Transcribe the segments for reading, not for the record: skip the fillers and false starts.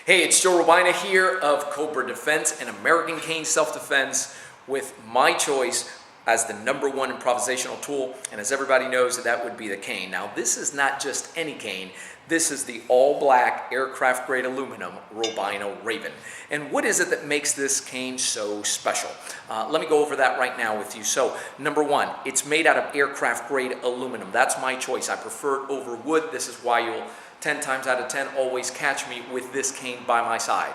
Hey, it's Joe Robaina here of C.O.B.R.A Defense and American Cane Self-Defense with my choice as the #1 improvisational tool, and as everybody knows, that would be the cane. Now, this is not just any cane. This is the all-black aircraft-grade aluminum Robaina Raven. And what is it that makes this cane so special? Let me go over that right now with you. So, #1, it's made out of aircraft-grade aluminum. That's my choice. I prefer it over wood. This is why you'll 10 times out of 10 always catch me with this cane by my side.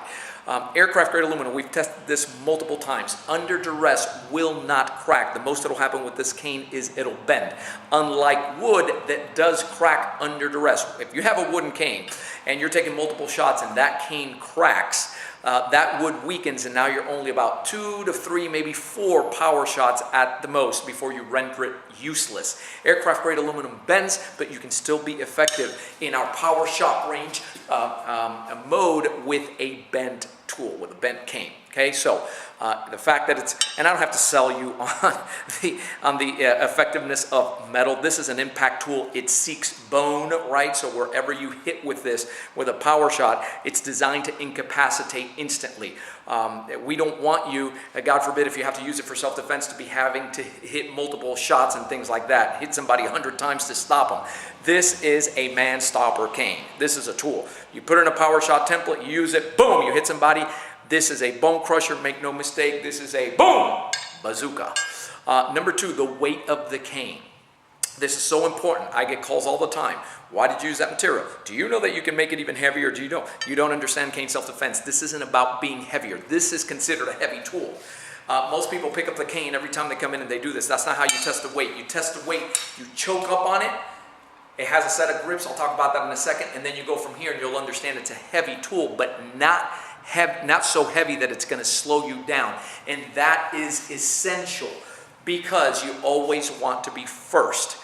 Aircraft-grade aluminum, we've tested this multiple times. Under duress, will not crack. The most that'll happen with this cane is it'll bend. Unlike wood that does crack under duress. If you have a wooden cane and you're taking multiple shots and that cane cracks, that wood weakens and now you're only about 2 to 3, maybe 4 power shots at the most before you render it useless. Aircraft-grade aluminum bends, but you can still be effective in our power shot range mode with a bent tool, with a bent cane. Okay, so the fact that it's, and I don't have to sell you on the effectiveness of metal. This is an impact tool. It seeks bone, right? So wherever you hit with this, with a power shot, it's designed to incapacitate instantly. We don't want you, God forbid, if you have to use it for self-defense, to be having to hit multiple shots and things like that. Hit somebody 100 times to stop them. This is a man-stopper cane. This is a tool. You put it in a power shot template, you use it, boom, you hit somebody. This is a bone crusher, make no mistake. This is a boom, bazooka. #2, the weight of the cane. This is so important. I get calls all the time. Why did you use that material? Do you know that you can make it even heavier? Do you know? You don't understand cane self-defense. This isn't about being heavier. This is considered a heavy tool. Most people pick up the cane every time they come in and they do this. That's not how you test the weight. You test the weight, you choke up on it. It has a set of grips. I'll talk about that in a second. And then you go from here and you'll understand it's a heavy tool, but not so heavy that it's going to slow you down. And that is essential because you always want to be first.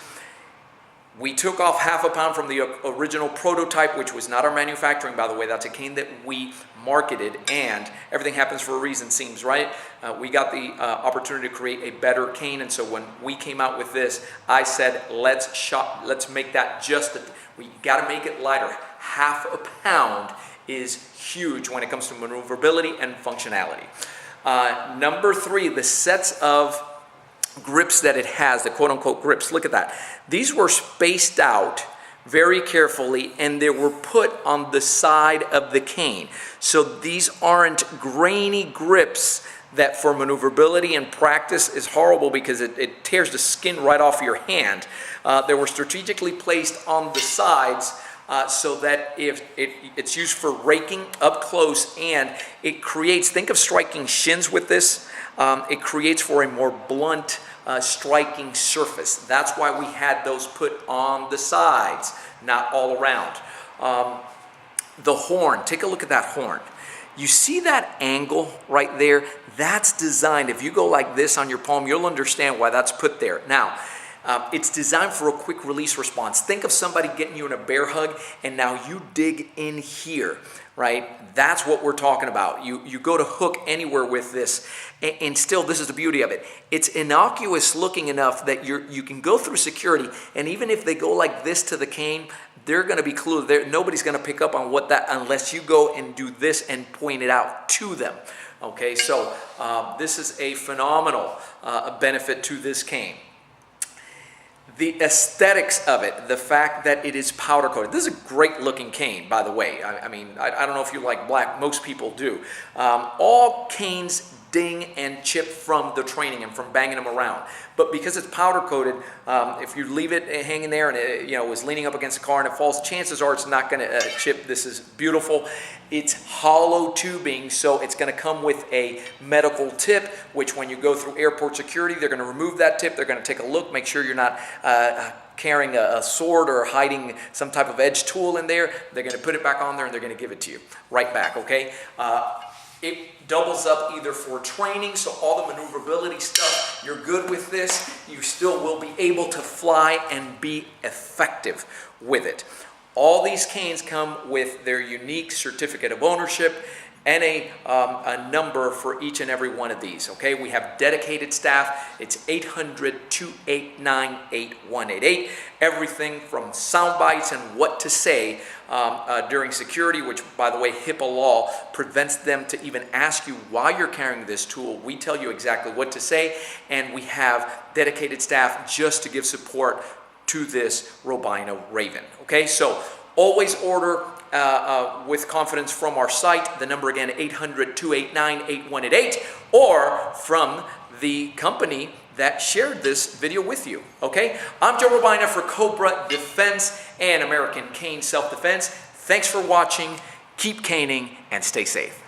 We took off ½ a pound from the original prototype, which was not our manufacturing, by the way. That's a cane that we marketed, and everything happens for a reason, seems, right? We got the opportunity to create a better cane, and so when we came out with this, I said, let's make that we got to make it lighter. ½ a pound is huge when it comes to maneuverability and functionality. #3, the sets of grips that it has, the quote-unquote grips. Look at that. These were spaced out very carefully and they were put on the side of the cane. So these aren't grainy grips that for maneuverability and practice is horrible because it tears the skin right off your hand. They were strategically placed on the sides so that if it's used for raking up close, and it creates, think of striking shins with this, it creates for a more blunt striking surface. That's why we had those put on the sides, not all around. The horn, take a look at that horn. You see that angle right there? That's designed, if you go like this on your palm, you'll understand why that's put there. Now, it's designed for a quick release response. Think of somebody getting you in a bear hug and now you dig in here, right? That's what we're talking about. You go to hook anywhere with this, and still, this is the beauty of it. It's innocuous looking enough that you can go through security, and even if they go like this to the cane, they're going to be clueless. Nobody's going to pick up on what that, unless you go and do this and point it out to them. Okay, so this is a phenomenal benefit to this cane. The aesthetics of it, the fact that it is powder coated. This is a great looking cane, by the way. I mean, I don't know if you like black. Most people do. All canes ding and chip from the training and from banging them around. But because it's powder coated, if you leave it hanging there and it is leaning up against a car and it falls, chances are it's not going to chip. This is beautiful. It's hollow tubing, so it's going to come with a medical tip, which when you go through airport security, they're going to remove that tip. They're going to take a look, make sure you're not carrying a sword or hiding some type of edge tool in there. They're going to put it back on there and they're going to give it to you right back, okay? It doubles up either for training, so all the maneuverability stuff, you're good with this. You still will be able to fly and be effective with it. All these canes come with their unique certificate of ownership. and a number for each and every one of these, okay? We have dedicated staff. It's 800-289-8188. Everything from sound bites and what to say during security, which, by the way, HIPAA law prevents them to even ask you why you're carrying this tool. We tell you exactly what to say, and we have dedicated staff just to give support to this Robaina Raven, okay? So always order with confidence from our site. The number again, 800-289-8188, or from the company that shared this video with you, okay? I'm Joe Robaina for C.O.B.R.A Defense and American Cane Self-Defense. Thanks for watching. Keep caning and stay safe.